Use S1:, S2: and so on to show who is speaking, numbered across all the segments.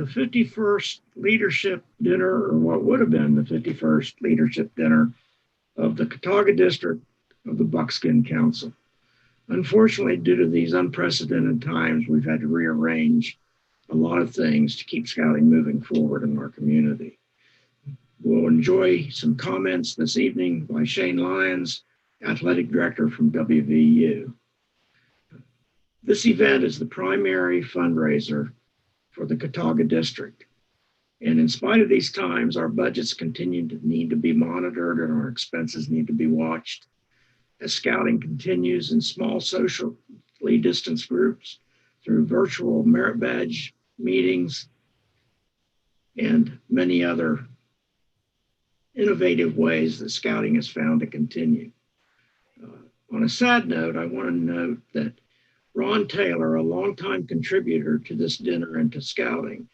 S1: the 51st leadership dinner, or what would have been the 51st leadership dinner of the Kootaga district of the Buckskin Council. Unfortunately, due to these unprecedented times, we've had to rearrange a lot of things to keep scouting moving forward in our community. We'll enjoy some comments this evening by Shane Lyons, Athletic Director from WVU. This event is the primary fundraiser for the Kootaga district. And in spite of these times, our budgets continue to need to be monitored and our expenses need to be watched as scouting continues in small socially distanced groups through virtual merit badge meetings and many other innovative ways that scouting has found to continue. On a sad note, I want to note that Ron Taylor, a longtime contributor to this dinner and to scouting,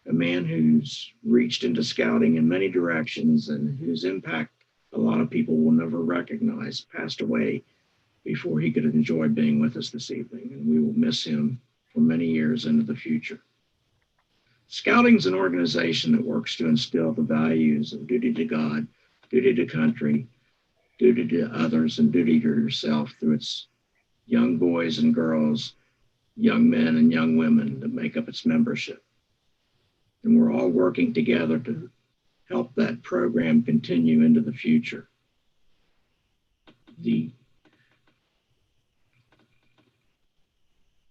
S1: a man who's reached into scouting in many directions and whose impact a lot of people will never recognize, passed away before he could enjoy being with us this evening, and we will miss him for many years into the future. Scouting is an organization that works to instill the values of duty to God, duty to country, duty to others, and duty to yourself through its young boys and girls, young men and young women that make up its membership. And we're all working together to help that program continue into the future. The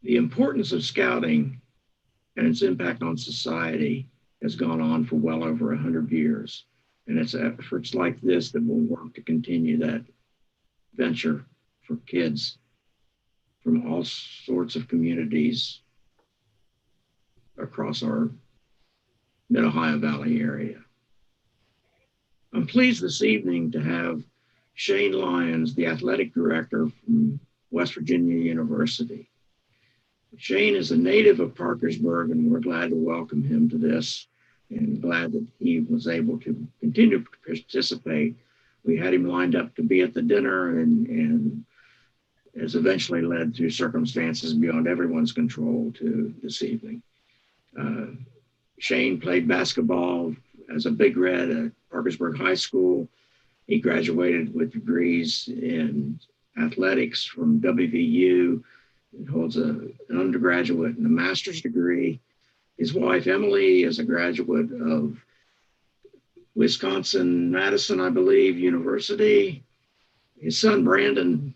S1: importance of scouting and its impact on society has gone on for well over 100 years. And it's efforts like this that will work to continue that venture for kids from all sorts of communities across our Mid-Ohio Valley area. I'm pleased this evening to have Shane Lyons, the athletic director from West Virginia University. Shane is a native of Parkersburg, and we're glad to welcome him to this and glad that he was able to continue to participate. We had him lined up to be at the dinner and has eventually led through circumstances beyond everyone's control to this evening. Shane played basketball as a Big Red at Parkersburg High School. He graduated with degrees in athletics from WVU. He holds an undergraduate and a master's degree. His wife, Emily, is a graduate of Wisconsin-Madison, I believe, University. His son, Brandon,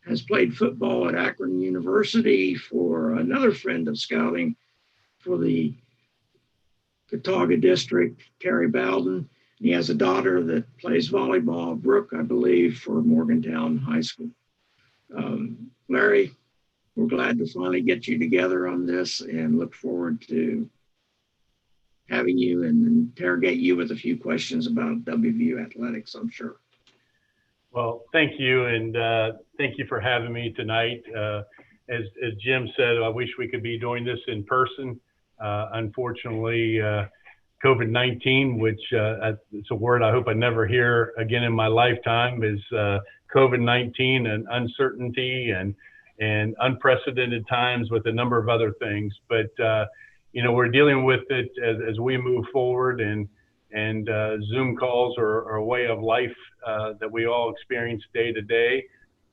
S1: has played football at Akron University for another friend of scouting for the Kootaga district, Terry Bowden. And he has a daughter that plays volleyball, Brooke, I believe, for Morgantown High School. Larry, we're glad to finally get you together on this and look forward to having you and interrogate you with a few questions about WVU athletics, I'm sure.
S2: Well, thank you, and thank you for having me tonight. As Jim said, I wish we could be doing this in person. Unfortunately, COVID-19, which it's a word I hope I never hear again in my lifetime, is COVID-19 and uncertainty and unprecedented times with a number of other things. But you know, we're dealing with it as we move forward, and Zoom calls are a way of life that we all experience day to day.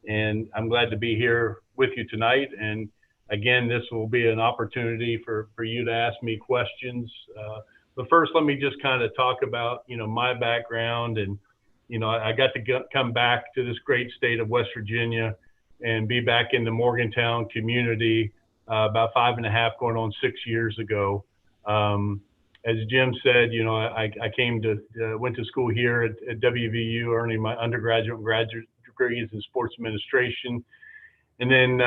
S2: And I'm glad to be here with you tonight. And again, this will be an opportunity for you to ask me questions. But first, let me just kind of talk about, you know, my background. And, you know, I got to come back to this great state of West Virginia and be back in the Morgantown community about 5.5 going on 6 years ago. As Jim said, you know, I went to school here at WVU, earning my undergraduate and graduate degrees in sports administration. And then,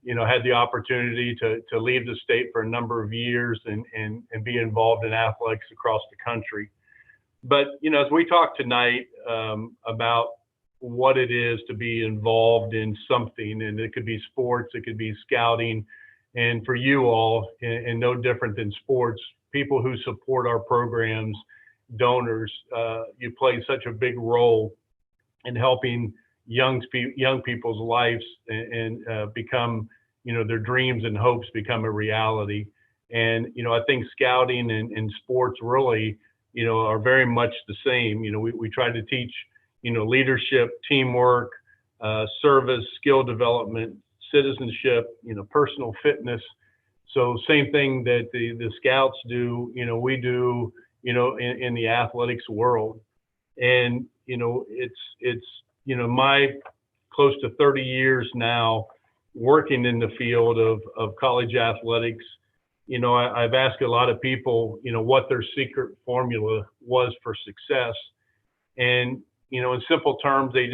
S2: you know, had the opportunity to leave the state for a number of years and be involved in athletics across the country. But, you know, as we talk tonight about what it is to be involved in something, and it could be sports, it could be scouting, and for you all, and no different than sports, people who support our programs, donors, you play such a big role in helping young people's lives and become, you know, their dreams and hopes become a reality. And, I think scouting and sports really, are very much the same. We try to teach, leadership, teamwork, service, skill development, citizenship, personal fitness. So same thing that the scouts do, we do, in the athletics world. And, it's, my close to 30 years now working in the field of college athletics. I've asked a lot of people, what their secret formula was for success. And, in simple terms, they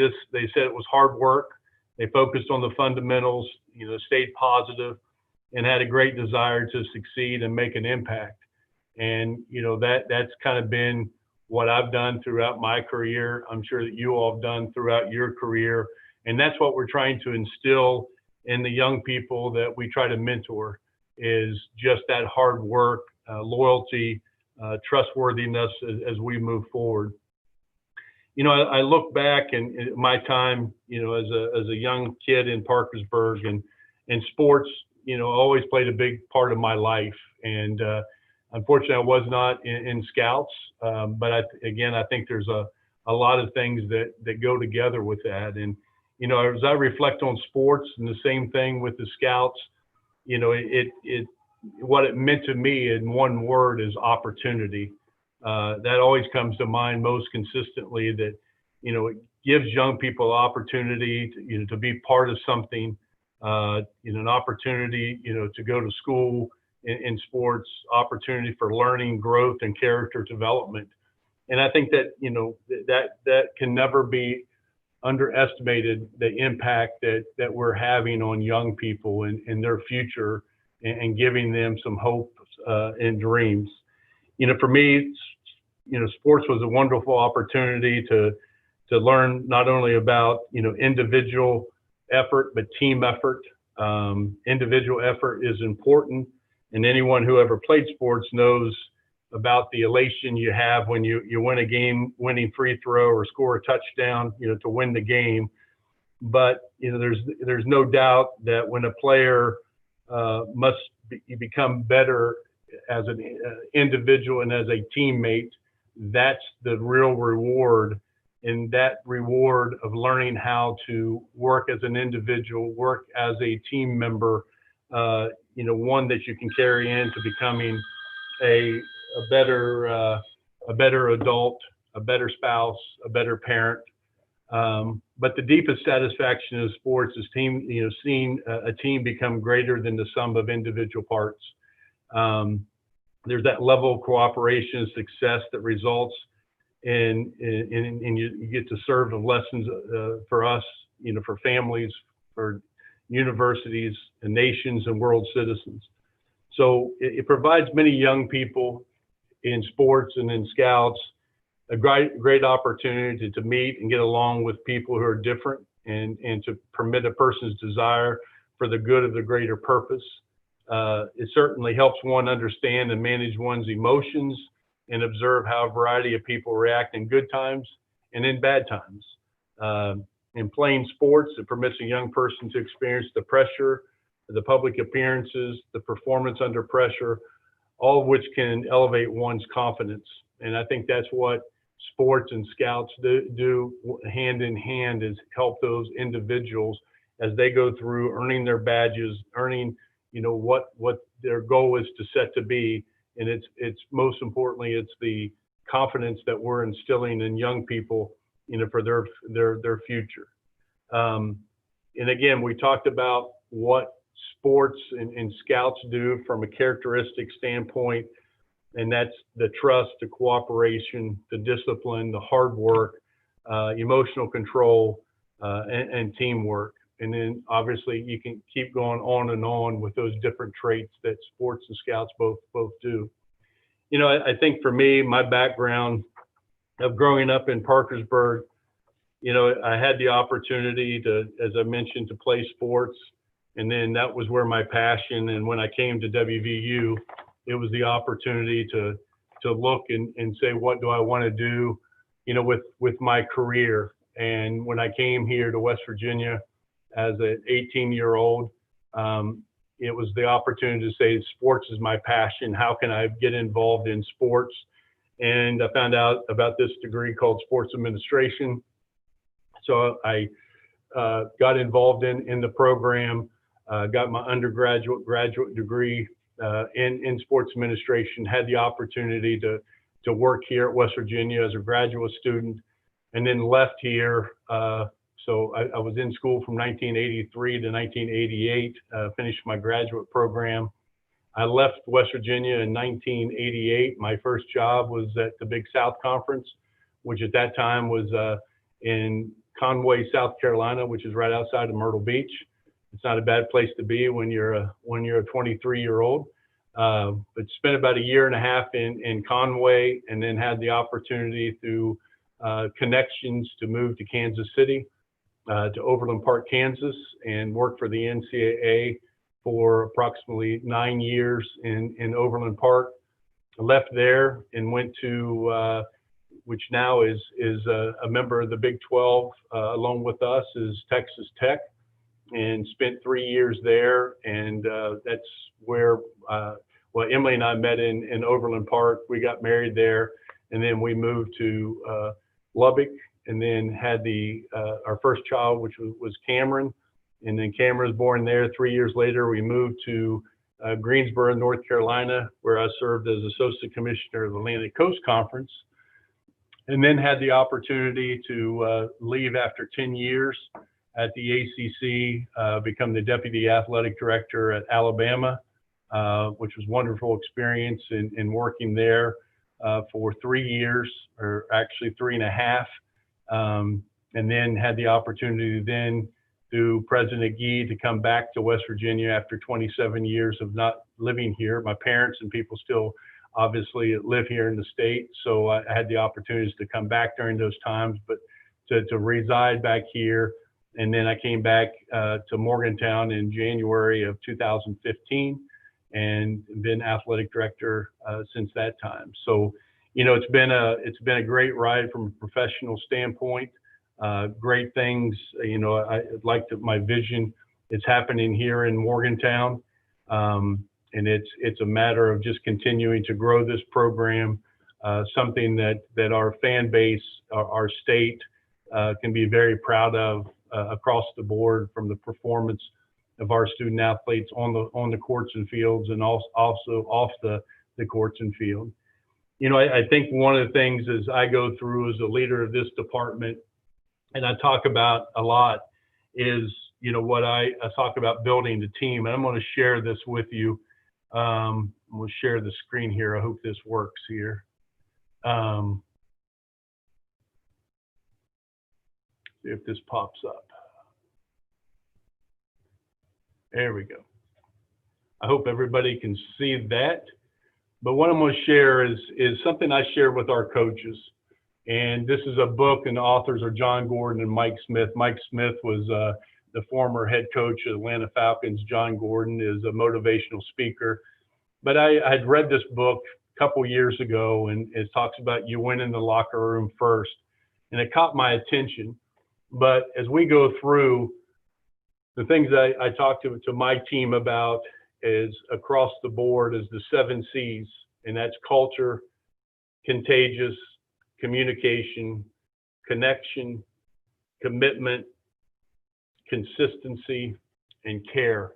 S2: said it was hard work. They focused on the fundamentals, stayed positive and had a great desire to succeed and make an impact. And, that's kind of been what I've done throughout my career. I'm sure that you all have done throughout your career. And that's what we're trying to instill in the young people that we try to mentor, is just that hard work, loyalty, trustworthiness as we move forward. I look back and my time, as a young kid in Parkersburg, and sports, always played a big part of my life. And unfortunately, I was not in scouts, but I think there's a lot of things that go together with that. And as I reflect on sports, and the same thing with the scouts, what it meant to me in one word is opportunity. That always comes to mind most consistently, that, it gives young people opportunity to be part of something, an opportunity, to go to school in sports, opportunity for learning, growth, and character development. And I think that, that can never be underestimated, the impact that we're having on young people and their future, and giving them some hope and dreams. For me, sports was a wonderful opportunity to learn not only about, individual effort, but team effort. Individual effort is important, and anyone who ever played sports knows about the elation you have when you win a game winning free throw or score a touchdown, to win the game. But, there's no doubt that when a player become better as an individual and as a teammate, that's the real reward. And that reward of learning how to work as an individual, work as a team member, one that you can carry into becoming a better adult, a better spouse, a better parent. But the deepest satisfaction of sports is seeing a team become greater than the sum of individual parts. There's that level of cooperation and success that results in you get to serve the lessons for us, for families, for universities and nations and world citizens. So it provides many young people in sports and in scouts a great opportunity to meet and get along with people who are different, and to permit a person's desire for the good of the greater purpose. It certainly helps one understand and manage one's emotions, and observe how a variety of people react in good times and in bad times. In playing sports, it permits a young person to experience the pressure, the public appearances, the performance under pressure, all of which can elevate one's confidence. And I think that's what sports and scouts do hand in hand, is help those individuals as they go through earning their badges, earning, what their goal is to set to be. And it's most importantly, it's the confidence that we're instilling in young people, for their future. And again, we talked about what sports and scouts do from a characteristic standpoint, and that's the trust, the cooperation, the discipline, the hard work, emotional control, and teamwork. And then obviously you can keep going on and on with those different traits that sports and scouts both do. I think for me, my background of growing up in Parkersburg, I had the opportunity to, as I mentioned, to play sports. And then that was where my passion. And when I came to WVU, it was the opportunity to look and say, what do I want to do, with my career? And when I came here to West Virginia as an 18-year-old, it was the opportunity to say sports is my passion. How can I get involved in sports? And I found out about this degree called sports administration. So I got involved in the program, got my graduate degree in sports administration, had the opportunity to work here at West Virginia as a graduate student, and then left here. So I was in school from 1983 to 1988, finished my graduate program. I left West Virginia in 1988. My first job was at the Big South Conference, which at that time was in Conway, South Carolina, which is right outside of Myrtle Beach. It's not a bad place to be when you're a 23-year-old. But spent about a year and a half in Conway, and then had the opportunity through connections to move to Kansas City, to Overland Park, Kansas, and work for the NCAA for approximately 9 years in Overland Park. I left there and went to which now is a member of the Big 12 along with us, is Texas Tech, and spent 3 years there. And that's where, well, Emily and I met in Overland Park. We got married there, and then we moved to Lubbock, and then had our first child, which was Cameron. And then Cameron was born there. 3 years later, we moved to Greensboro, North Carolina, where I served as Associate Commissioner of the Atlantic Coast Conference. And then had the opportunity to leave after 10 years at the ACC, become the Deputy Athletic Director at Alabama, which was a wonderful experience in working there for 3 years, or actually 3.5. And then had the opportunity then through President Gee to come back to West Virginia after 27 years of not living here. My parents and people still obviously live here in the state, so I had the opportunities to come back during those times, but to reside back here. And then I came back to Morgantown in January of 2015, and been athletic director since that time. So, you know, it's been a great ride from a professional standpoint. Great things, you know, my vision is happening here in Morgantown. And it's a matter of just continuing to grow this program, something that our fan base, our state, can be very proud of across the board, from the performance of our student athletes on the courts and fields, and also off the courts and field. You know, I think one of the things as I go through as a leader of this department, and I talk about a lot, is, you know, what I talk about building the team. And I'm going to share this with you. We'll share the screen here. I hope this works here. See if this pops up. There we go. I hope everybody can see that. But what I'm going to share is something I share with our coaches. And this is a book, and the authors are John Gordon and Mike Smith. Mike Smith was the former head coach of Atlanta Falcons. John Gordon is a motivational speaker. But I had read this book a couple years ago, and it talks about you win in the locker room first. And it caught my attention. But as we go through, the things I talk to my team about is across the board is the 7 C's, and that's culture, contagious, communication, connection, commitment, consistency, and care.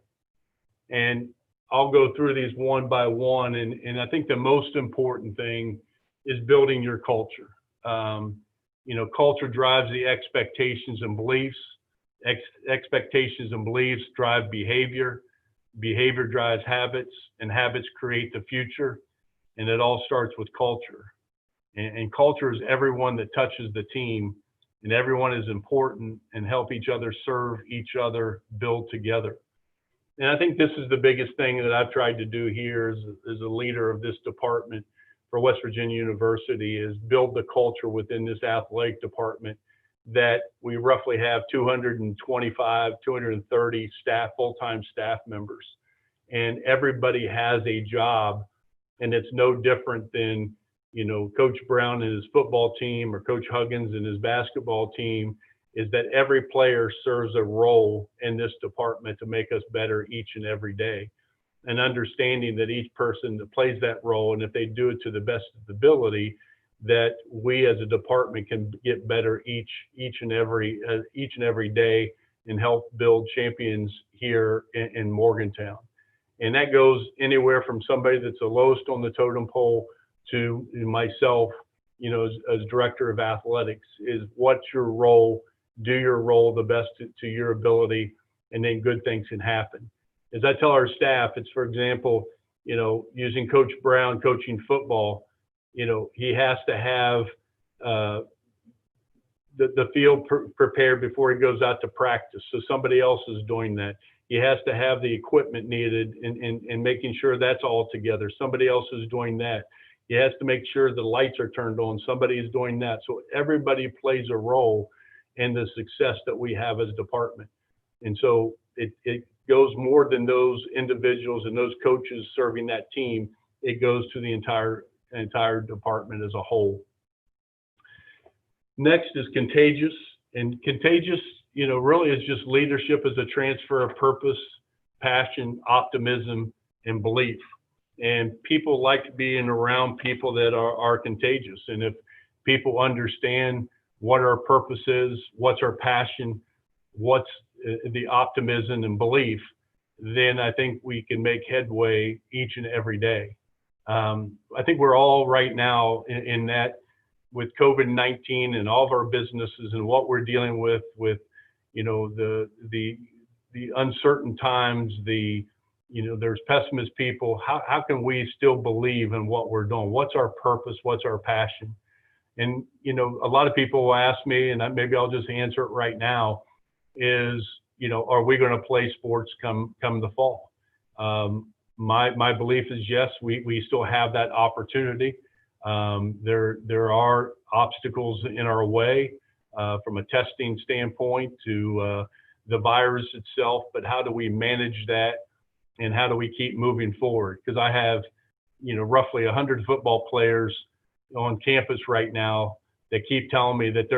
S2: And I'll go through these one by one. And I think the most important thing is building your culture. You know, culture drives the expectations and beliefs. Expectations and beliefs drive behavior. Behavior drives habits, and habits create the future. And it all starts with culture. And culture is everyone that touches the team, and everyone is important and help each other serve each other, build together. And I think this is the biggest thing that I've tried to do here as a leader of this department for West Virginia University, is build the culture within this athletic department that we roughly have 225, 230 staff, full-time staff members. And everybody has a job, and it's no different than, you know, Coach Brown and his football team, or Coach Huggins and his basketball team. is that every player serves a role in this department to make us better each and every day. And understanding that each person that plays that role, and if they do it to the best of the ability, that we as a department can get better each and every day and help build champions here in Morgantown. And that goes anywhere from somebody that's the lowest on the totem pole to myself, as director of athletics, is what's your role, do your role the best to your ability, and then good things can happen. As I tell our staff, it's, for example, using Coach Brown coaching football, he has to have the field prepared before he goes out to practice. So somebody else is doing that. He has to have the equipment needed and making sure that's all together. Somebody else is doing that. He has to make sure the lights are turned on. Somebody is doing that. So everybody plays a role in the success that we have as a department. And so it goes more than those individuals and those coaches serving that team. It goes to the entire department as a whole. Next is contagious. And contagious, really is just leadership as a transfer of purpose, passion, optimism, and belief. And people like being around people that are contagious. And if people understand what our purpose is, what's our passion, what's the optimism and belief, then I think we can make headway each and every day. I think we're all right now in that, with COVID-19 and all of our businesses and what we're dealing with the uncertain times, there's pessimist people. How can we still believe in what we're doing? What's our purpose? What's our passion? And, a lot of people will ask me, and maybe I'll just answer it right now, is, are we going to play sports come the fall? My belief is yes, we still have that opportunity. There are obstacles in our way from a testing standpoint to the virus itself, but how do we manage that and how do we keep moving forward? Because I have, roughly 100 football players on campus right now that keep telling me that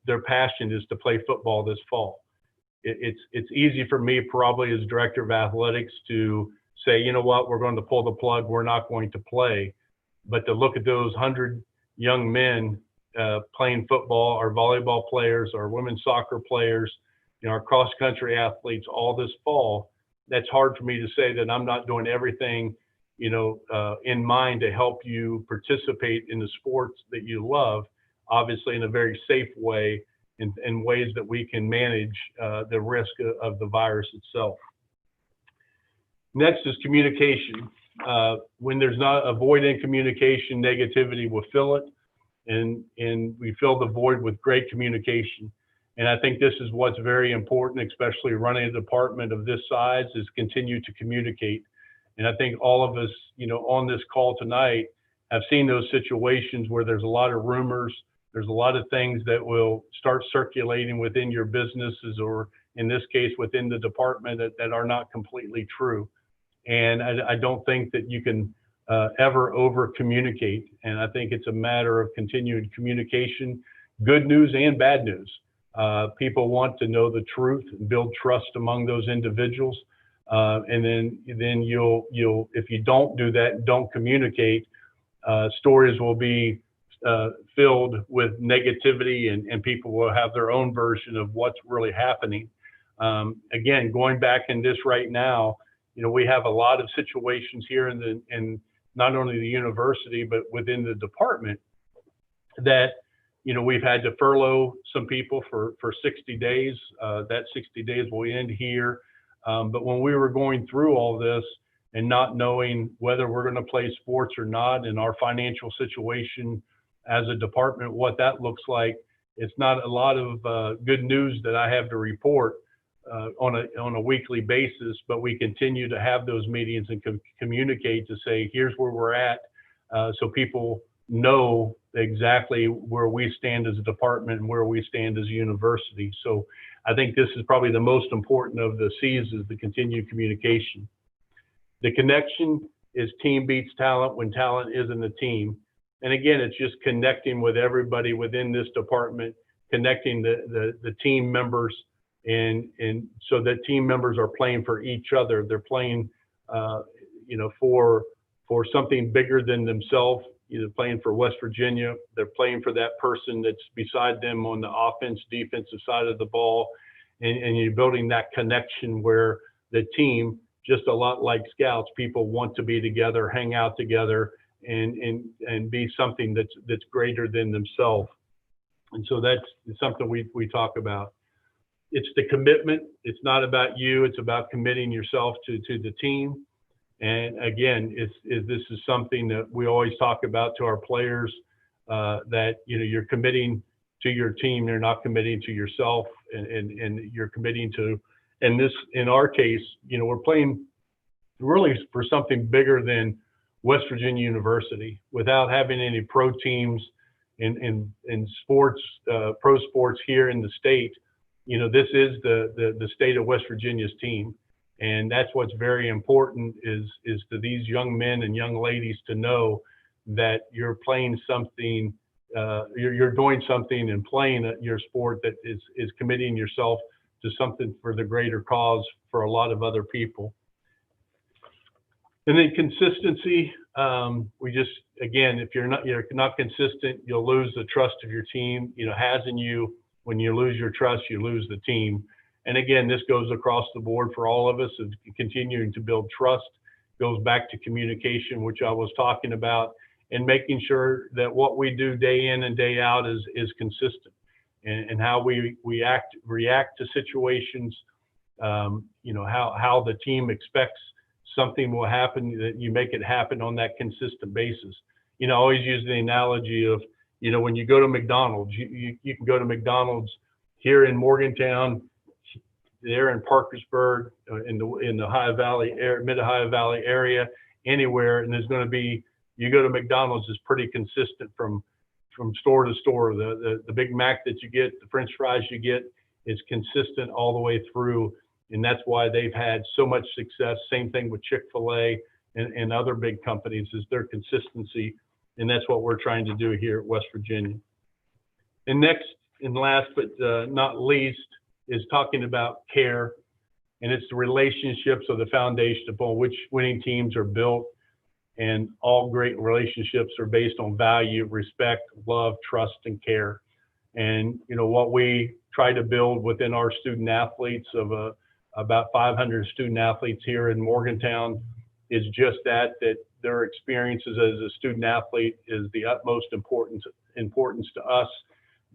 S2: their passion is to play football this fall. It's easy for me, probably as director of athletics, to say, you know what, we're going to pull the plug, we're not going to play. But to look at those 100 young men playing football, our volleyball players, our women's soccer players, our cross-country athletes all this fall, that's hard for me to say that I'm not doing everything, in mind to help you participate in the sports that you love, obviously in a very safe way, in ways that we can manage the risk of the virus itself. Next is communication. When there's not a void in communication, negativity will fill it, and we fill the void with great communication. And I think this is what's very important, especially running a department of this size, is continue to communicate. And I think all of us, on this call tonight have seen those situations where there's a lot of rumors, there's a lot of things that will start circulating within your businesses, or in this case, within the department, that are not completely true. And I don't think that you can ever over communicate. And I think it's a matter of continued communication, good news and bad news. People want to know the truth and build trust among those individuals. And then you'll, if you don't do that, don't communicate, stories will be filled with negativity, and people will have their own version of what's really happening. Again, going back in this right now, we have a lot of situations here in not only the university, but within the department that, we've had to furlough some people for 60 days. That 60 days will end here. But when we were going through all this and not knowing whether we're going to play sports or not, and our financial situation as a department, what that looks like, it's not a lot of good news that I have to report on a weekly basis, but we continue to have those meetings and communicate to say, here's where we're at, so people know exactly where we stand as a department and where we stand as a university. So I think this is probably the most important of the C's, is the continued communication. The connection is team beats talent when talent isn't a team. And again, it's just connecting with everybody within this department, connecting the team members, and so that team members are playing for each other. They're playing, for something bigger than themselves. Either playing for West Virginia, they're playing for that person that's beside them on the offense, defensive side of the ball, and you're building that connection where the team, just a lot like scouts, people want to be together, hang out together, and be something that's greater than themselves. And so that's something we talk about. It's the commitment. It's not about you. It's about committing yourself to the team. And again, this is something that we always talk about to our players, that you're committing to your team. You're not committing to yourself, and you're committing to. And this, in our case, we're playing really for something bigger than West Virginia University. Without having any pro teams in sports, pro sports here in the state, this is the state of West Virginia's team. And that's what's very important is to these young men and young ladies to know that you're playing something, you're doing something and playing your sport that is committing yourself to something for the greater cause for a lot of other people. And then consistency, we just, again, if you're not consistent, you'll lose the trust of your team. Has in you, when you lose your trust, you lose the team. And again, this goes across the board for all of us, of continuing to build trust, goes back to communication, which I was talking about, and making sure that what we do day in and day out is consistent, and how we react to situations, how the team expects something will happen, that you make it happen on that consistent basis. I always use the analogy of, when you go to McDonald's, you can go to McDonald's here in Morgantown, there in Parkersburg, in the Ohio Valley, mid-Ohio Valley area, anywhere, and there's going to be, you go to McDonald's is pretty consistent from store to store. The Big Mac that you get, the French fries you get, is consistent all the way through, and that's why they've had so much success. Same thing with Chick-fil-A and other big companies, is their consistency, and that's what we're trying to do here at West Virginia. And next and last but not least is talking about care, and it's the relationships of the foundation upon which winning teams are built. And all great relationships are based on value, respect, love, trust, and care. And what we try to build within our student athletes, of about 500 student athletes here in Morgantown, is just that their experiences as a student athlete is the utmost importance to us.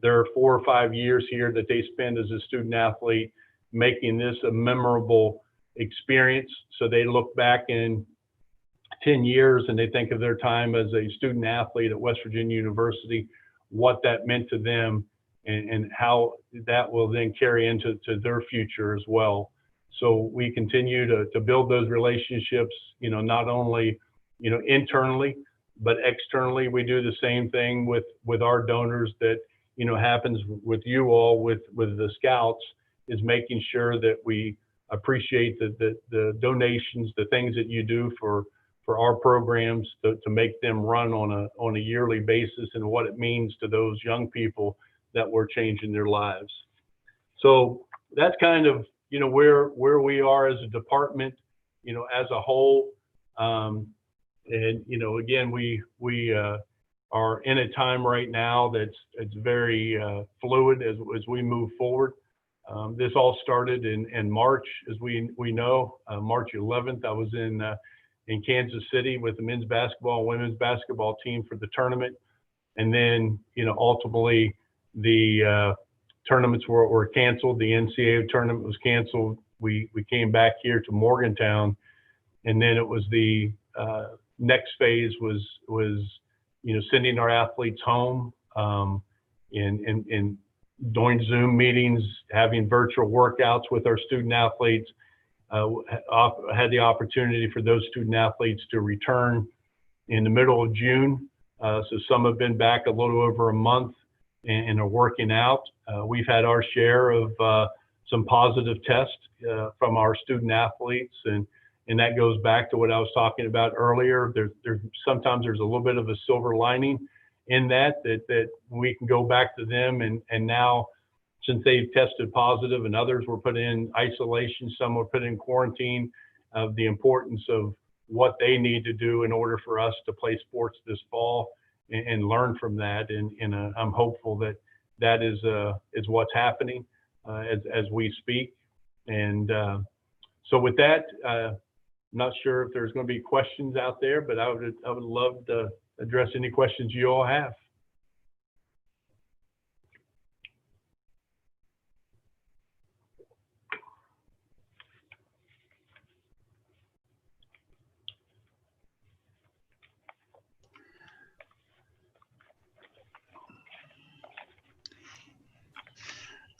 S2: There are 4 or 5 years here that they spend as a student athlete, making this a memorable experience. So they look back in 10 years and they think of their time as a student athlete at West Virginia University, what that meant to them, and how that will then carry into their future as well. So we continue to build those relationships, not only, internally, but externally. We do the same thing with our donors that, happens with you all, with the scouts, is making sure that we appreciate the donations, the things that you do for our programs to make them run on a yearly basis, and what it means to those young people that we're changing their lives. So that's kind of, where we are as a department, as a whole. And, again, we are in a time right now it's very fluid as we move forward. This all started in March, as we know, March 11th. I was in Kansas City with the men's basketball and women's basketball team for the tournament. And then, ultimately the tournaments were canceled. The NCAA tournament was canceled. We came back here to Morgantown, and then it was the next phase was sending our athletes home, and doing Zoom meetings, having virtual workouts with our student athletes. Had the opportunity for those student athletes to return in the middle of June. So some have been back a little over a month and are working out. We've had our share of some positive tests from our student athletes, and that goes back to what I was talking about earlier. Sometimes there's a little bit of a silver lining in that we can go back to them. And now, since they've tested positive and others were put in isolation, some were put in quarantine, of the importance of what they need to do in order for us to play sports this fall and learn from that. And I'm hopeful that is what's happening as we speak. And so with that, I'm not sure if there's going to be questions out there, but I would love to address any questions you all have.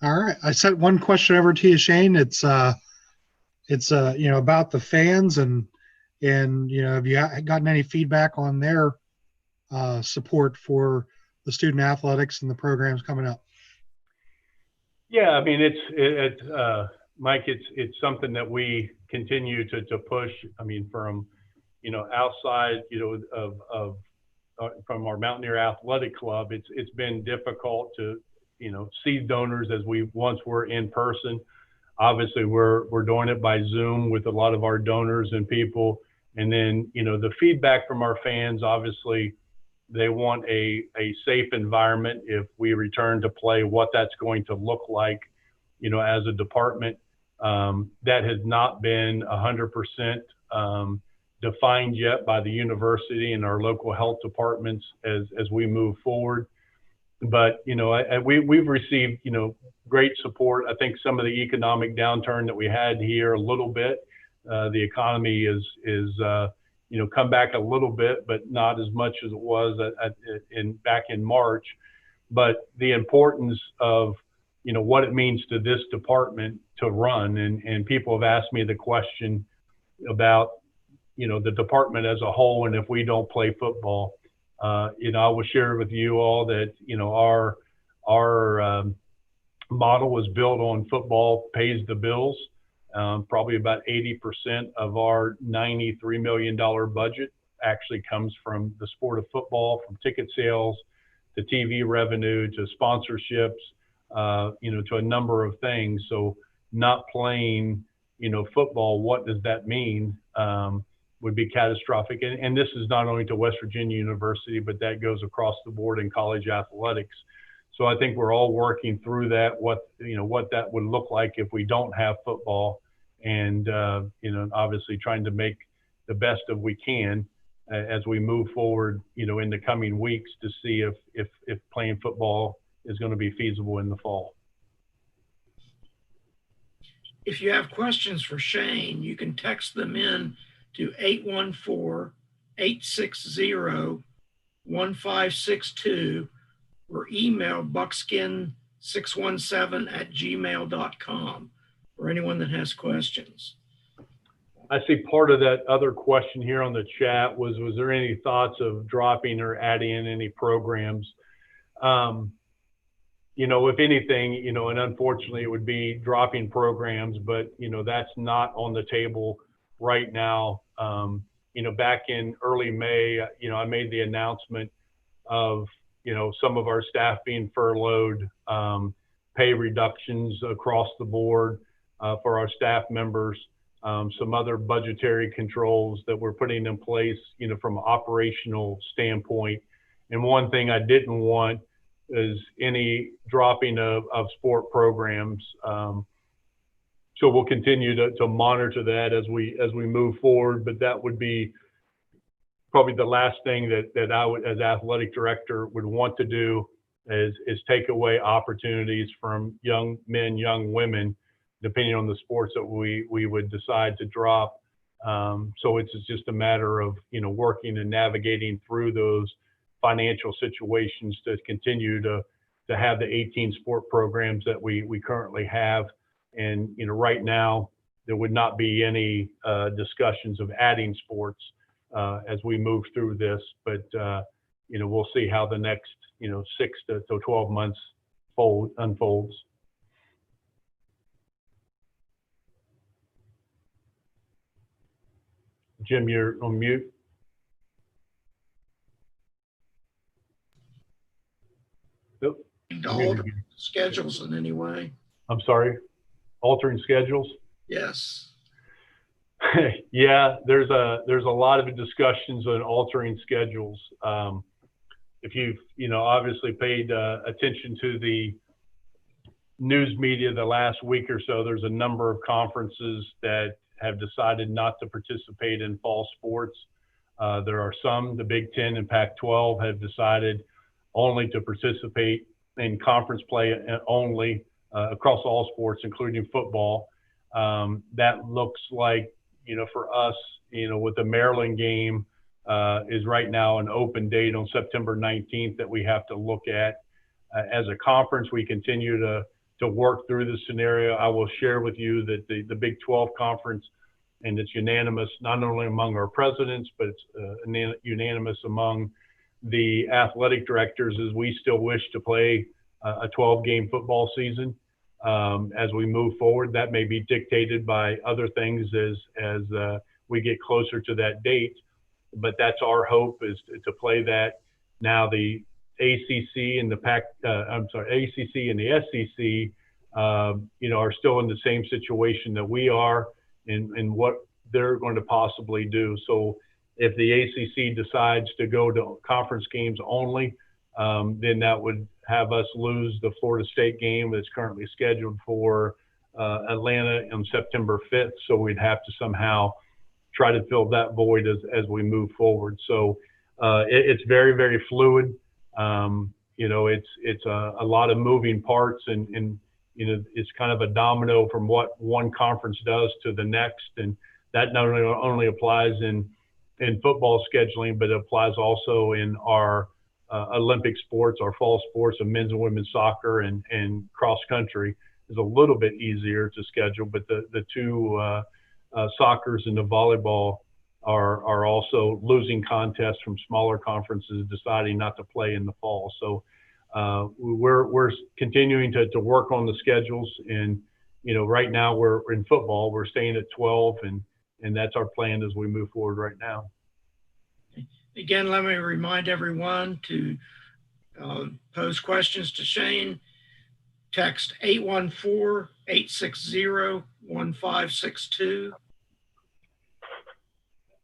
S3: All right, I sent one question over to you, Shane. It's about the fans and have you gotten any feedback on their support for the student athletics and the programs coming up?
S2: Yeah, I mean, Mike, it's something that we continue to push. I mean, from outside from our Mountaineer Athletic Club, it's been difficult to see donors as we once were in person. Obviously, we're doing it by Zoom with a lot of our donors and people. And then, the feedback from our fans, obviously, they want a safe environment if we return to play, what that's going to look like, as a department. That has not been 100% defined yet by the university and our local health departments as we move forward. But we've received great support. I think some of the economic downturn that we had here a little bit, the economy is come back a little bit, but not as much as it was back in March. But the importance of what it means to this department to run, and people have asked me the question about the department as a whole, and if we don't play football. I will share with you all that our model was built on football pays the bills. Probably about 80% of our $93 million budget actually comes from the sport of football, from ticket sales to TV revenue to sponsorships, to a number of things. So not playing, football, what does that mean? Would be catastrophic. And this is not only to West Virginia University, but that goes across the board in college athletics. So I think we're all working through that, what that would look like if we don't have football, and obviously trying to make the best of we can as we move forward, in the coming weeks to see if playing football is going to be feasible in the fall.
S1: If you have questions for Shane, you can text them in to 814-860-1562 or email buckskin617@gmail.com for anyone that has questions.
S2: I see part of that other question here on the chat was there any thoughts of dropping or adding in any programs? If anything, and unfortunately it would be dropping programs, but, that's not on the table right now. Back in early May, I made the announcement of, some of our staff being furloughed, pay reductions across the board for our staff members, some other budgetary controls that we're putting in place, from an operational standpoint. And one thing I didn't want is any dropping of sport programs. So we'll continue to monitor that as we move forward, but that would be probably the last thing that I would, as athletic director, would want to do is take away opportunities from young men, young women, depending on the sports that we would decide to drop. So it's just a matter of working and navigating through those financial situations to continue to have the 18 sport programs that we currently have. And right now there would not be any discussions of adding sports as we move through this, but we'll see how the next 6 to 12 months unfolds. Jim, you're on mute. Yep.
S1: To alter schedules in any way?
S2: I'm sorry, altering schedules?
S1: Yes.
S2: Yeah, there's a lot of discussions on altering schedules. If you've, obviously paid attention to the news media the last week or so, there's a number of conferences that have decided not to participate in fall sports. There are some, the Big Ten and Pac-12 have decided only to participate in conference play only across all sports, including football. That looks like, for us, with the Maryland game is right now an open date on September 19th that we have to look at. As a conference, we continue to work through this scenario. I will share with you that the Big 12 conference, and it's unanimous, not only among our presidents, but it's unanimous among the athletic directors, is we still wish to play a 12-game football season. As we move forward, that may be dictated by other things as we get closer to that date, but that's our hope, is to play that. Now the ACC and the ACC and the SEC, are still in the same situation that we are, and what they're going to possibly do. So if the ACC decides to go to conference games only, then that would have us lose the Florida State game that's currently scheduled for Atlanta on September 5th. So we'd have to somehow try to fill that void as we move forward. So it's very, very fluid. It's a lot of moving parts, and it's kind of a domino from what one conference does to the next. And that not only applies in football scheduling, but it applies also in our Olympic sports, our fall sports of men's and women's soccer and cross country is a little bit easier to schedule, but the two soccers and the volleyball are also losing contests from smaller conferences deciding not to play in the fall. So we're continuing to work on the schedules, and right now we're in football, we're staying at 12, and that's our plan as we move forward right now.
S1: Again, let me remind everyone to pose questions to Shane. Text 814-860-1562.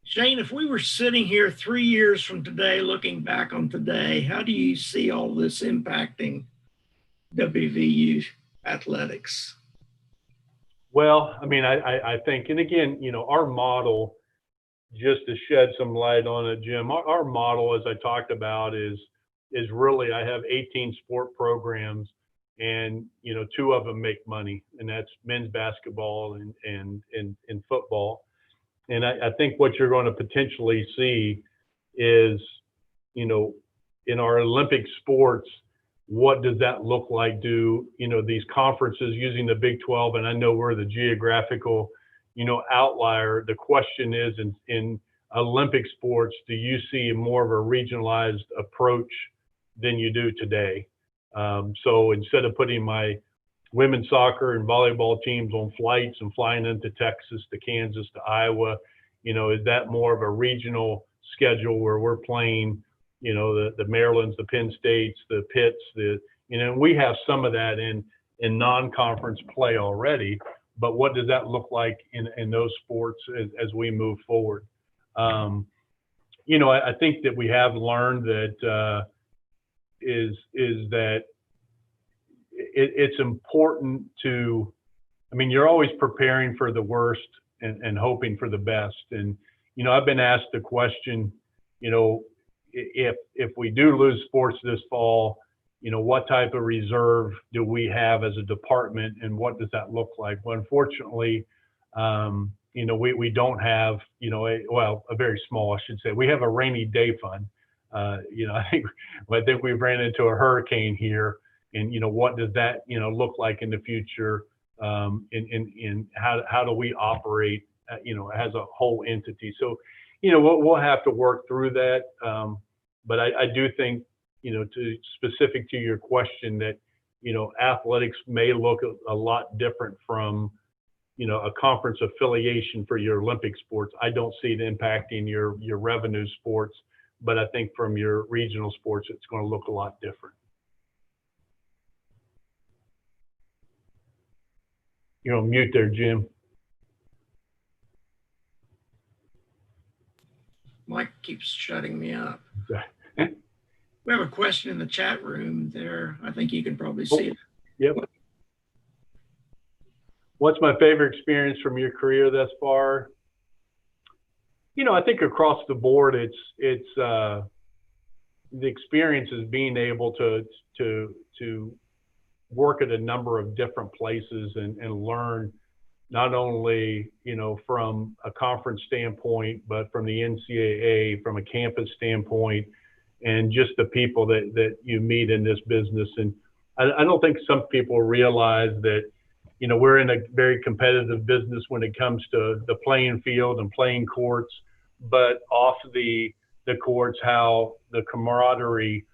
S1: Shane, if we were sitting here 3 years from today, looking back on today, how do you see all this impacting WVU athletics?
S2: Well, I mean, I think, and again, our model, just to shed some light on it, Jim, our model, as I talked about, is really, I have 18 sport programs, and 2 of them make money, and that's men's basketball and football. And I think what you're going to potentially see is, in our Olympic sports, what does that look like? Do these conferences using the Big 12, and I know we're the geographical outlier. The question is, in Olympic sports, do you see more of a regionalized approach than you do today? So instead of putting my women's soccer and volleyball teams on flights and flying into Texas, to Kansas, to Iowa, is that more of a regional schedule where we're playing, the Marylands, the Penn States, the Pitts, we have some of that in non-conference play already. But what does that look like in those sports as we move forward? I think that we have learned that is that it's important to, you're always preparing for the worst and hoping for the best. And, I've been asked the question, if we do lose sports this fall, what type of reserve do we have as a department, and what does that look like? Well, unfortunately, we don't have, a very small, I should say. We have a rainy day fund. I think we ran into a hurricane here, and what does that look like in the future? In how do we operate, as a whole entity? So, we'll have to work through that. But I do think, specific to your question, that athletics may look a lot different from a conference affiliation for your Olympic sports. I don't see it impacting your revenue sports, but I think from your regional sports, it's going to look a lot different. You're on mute there, Jim.
S1: Mike keeps shutting me up. We have a question in the chat room there. I think you can probably see it.
S2: Yep. What's my favorite experience from your career thus far? You know, I think across the board, it's the experience is being able to work at a number of different places and learn not only, you know, from a conference standpoint, but from the NCAA, from a campus standpoint, and just the people that you meet in this business. And I don't think some people realize that, you know, we're in a very competitive business when it comes to the playing field and playing courts, but off the courts, how the camaraderie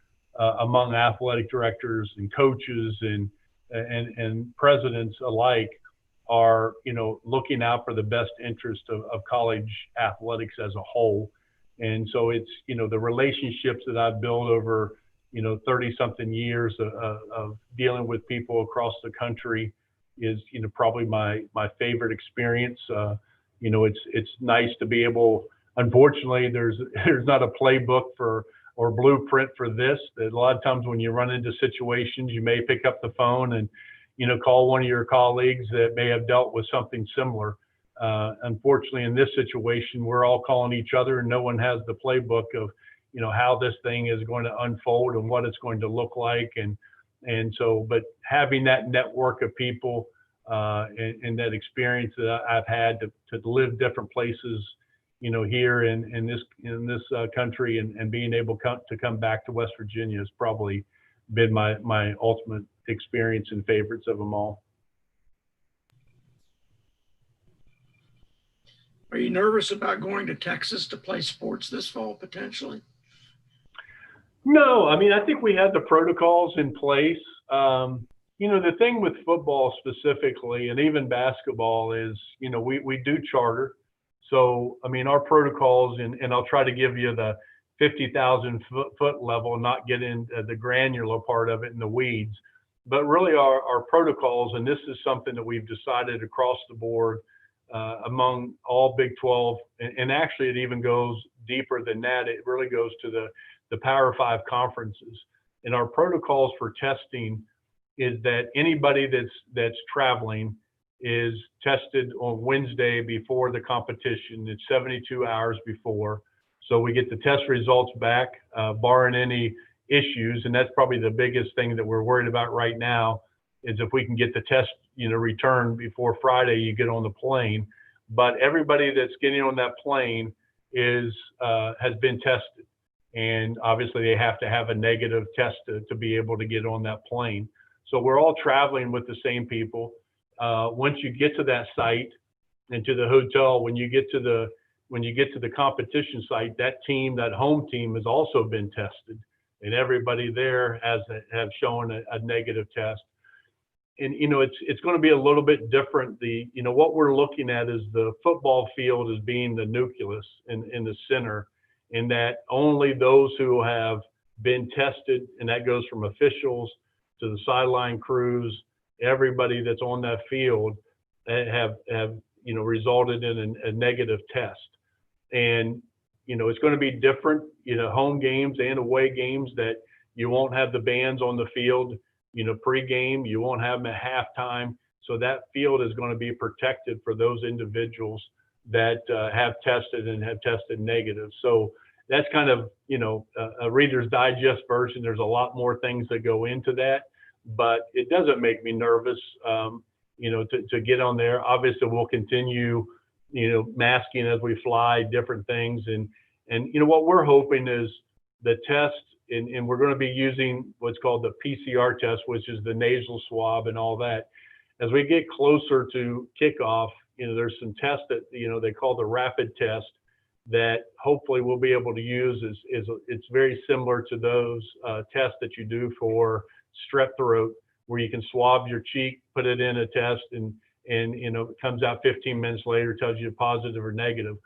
S2: among athletic directors and coaches and presidents alike are, you know, looking out for the best interest of college athletics as a whole. And so it's, you know, the relationships that I've built over, you know, 30 something years of dealing with people across the country is, you know, probably my favorite experience. You know, it's nice to be able, unfortunately, there's not a playbook or blueprint for this. That a lot of times when you run into situations, you may pick up the phone and, you know, call one of your colleagues that may have dealt with something similar. Unfortunately, in this situation, we're all calling each other and no one has the playbook of, you know, how this thing is going to unfold and what it's going to look like. And so, but having that network of people and that experience that I've had to live different places, you know, here in this country and being able to come back to West Virginia has probably been my ultimate experience and favorites of them all.
S1: Are you nervous about going to Texas to play sports this fall potentially?
S2: No, I mean, I think we had the protocols in place. You know, the thing with football specifically, and even basketball, is, you know, we do charter. So, I mean, our protocols, and I'll try to give you the 50,000 foot level, not get into the granular part of it in the weeds, but really our protocols, and this is something that we've decided across the board among all Big 12, and actually it even goes deeper than that. It really goes to the Power 5 conferences. And our protocols for testing is that anybody that's traveling is tested on Wednesday before the competition. It's 72 hours before. So we get the test results back, barring any issues. And that's probably the biggest thing that we're worried about right now is if we can get the test, you know, returned before Friday, you get on the plane. But everybody that's getting on that plane has been tested. And obviously they have to have a negative test to be able to get on that plane. So we're all traveling with the same people. Once you get to that site and to the hotel, when you get to the competition site, that home team has also been tested, and everybody there have shown a negative test. And, you know, it's going to be a little bit different. You know, what we're looking at is the football field as being the nucleus in the center, in that only those who have been tested, and that goes from officials to the sideline crews, everybody that's on that field have you know, resulted in a negative test. And, you know, it's going to be different, you know, home games and away games, that you won't have the bands on the field, you know, pregame, you won't have them at halftime. So that field is going to be protected for those individuals that have tested and have tested negative. So that's kind of, you know, a Reader's Digest version. There's a lot more things that go into that, but it doesn't make me nervous, you know, to get on there. Obviously, we'll continue, you know, masking as we fly, different things. And you know, what we're hoping is the test, and we're going to be using what's called the PCR test, which is the nasal swab and all that. As we get closer to kickoff, you know, there's some tests that, you know, they call the rapid test that hopefully we'll be able to use. It's very similar to those tests that you do for strep throat, where you can swab your cheek, put it in a test, and you know, it comes out 15 minutes later, tells you positive or negative.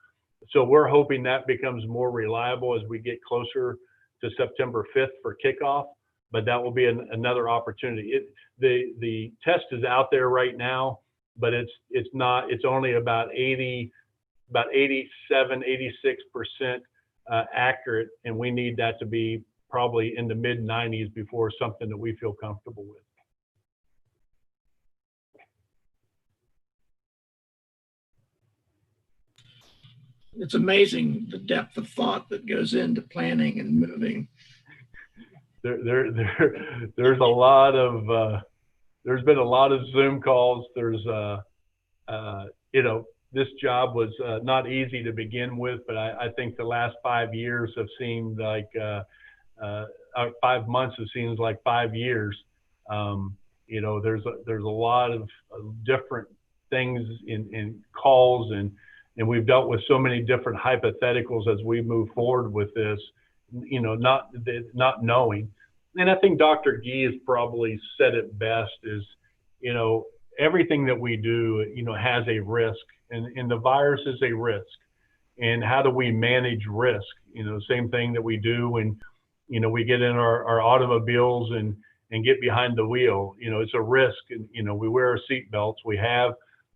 S2: So we're hoping that becomes more reliable as we get closer to September 5th for kickoff, but that will be another opportunity. The test is out there right now. but it's not. It's only about 87, 86% accurate, and we need that to be probably in the mid 90s before something that we feel comfortable with.
S1: It's amazing the depth of thought that goes into planning and moving.
S2: There's a lot of there's been a lot of Zoom calls. There's this job was not easy to begin with, but I think the last 5 years have seemed like 5 months have seemed like 5 years. There's a lot of different things in calls, and we've dealt with so many different hypotheticals as we move forward with this, not knowing. And I think Dr. Gee has probably said it best is, everything that we do, has a risk, and the virus is a risk. And how do we manage risk? Same thing that we do when, we get in our automobiles and get behind the wheel. It's a risk, and we wear our seat belts. We have,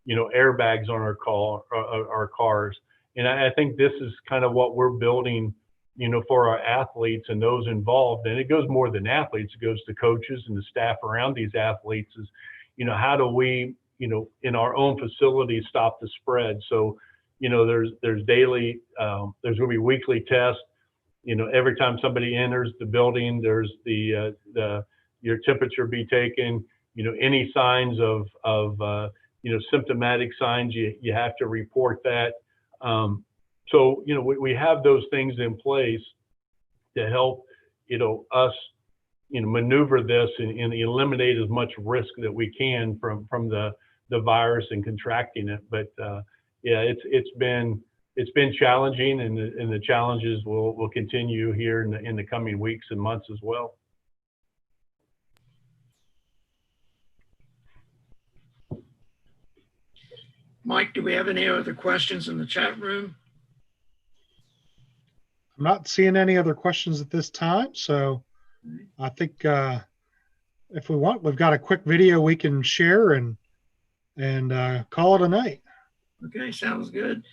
S2: airbags on our cars. And I think this is kind of what we're building, for our athletes and those involved. And it goes more than athletes. It goes to coaches and the staff around these athletes is, how do we, in our own facilities stop the spread? So, there's daily, there's going to be weekly tests. Every time somebody enters the building, there's your temperature be taken. Any signs of symptomatic signs, you have to report that. So, we have those things in place to help, us, maneuver this and eliminate as much risk that we can from the virus and contracting it. But it's been challenging, and the challenges will continue here in the coming weeks and months as well.
S1: Mike, do we have any other questions in the chat room?
S3: I'm not seeing any other questions at this time. So I think if we want, we've got a quick video we can share and call it a night.
S1: Okay, sounds good.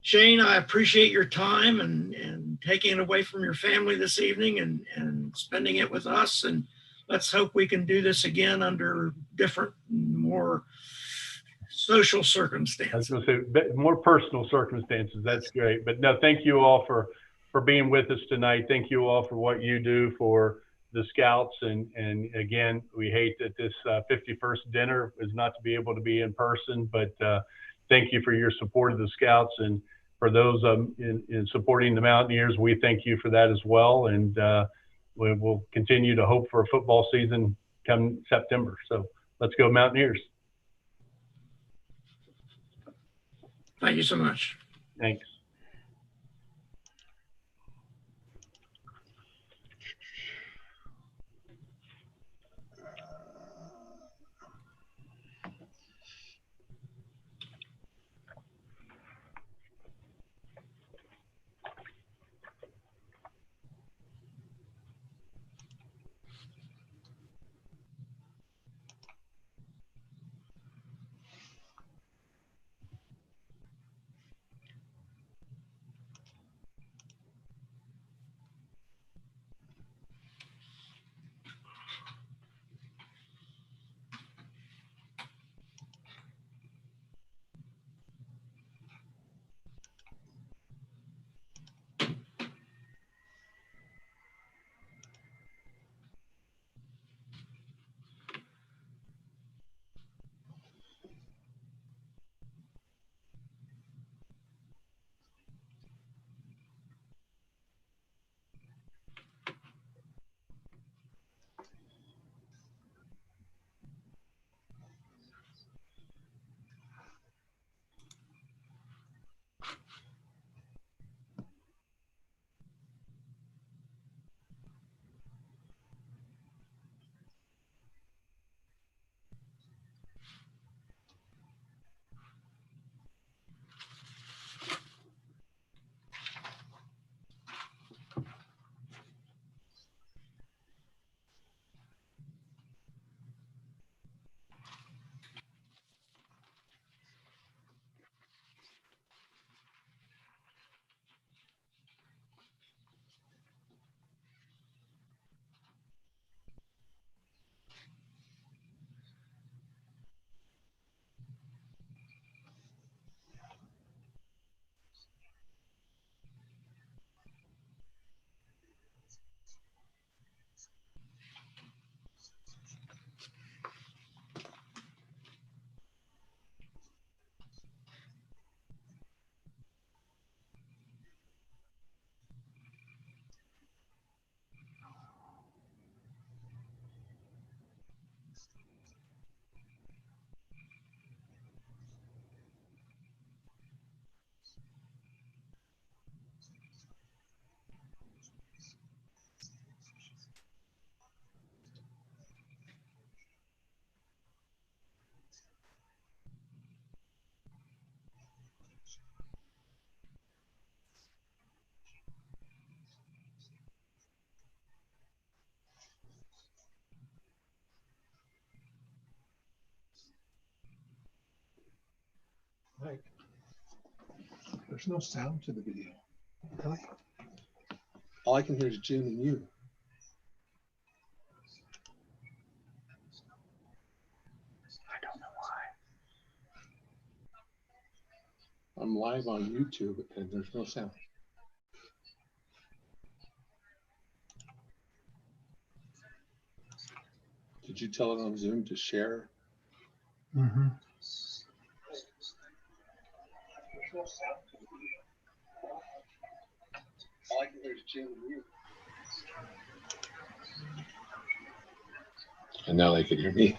S1: Shane, I appreciate your time and taking it away from your family this evening and spending it with us. And let's hope we can do this again under different, more social circumstances.
S2: I was going to say more personal circumstances. That's great. But no, thank you all for being with us tonight. Thank you all for what you do for the Scouts. And again, we hate that this 51st dinner is not to be able to be in person, but thank you for your support of the Scouts, and for those in supporting the Mountaineers, we thank you for that as well. And we will continue to hope for a football season come September. So let's go Mountaineers.
S1: Thank you so much.
S2: Thanks.
S4: There's no sound to the video. Really? All I can hear is Jim and you.
S3: I don't know why.
S4: I'm live on YouTube and there's no sound. Did you tell it on Zoom to share?
S3: Mm-hmm.
S4: All I can hear is Jim and you. And now they can hear me.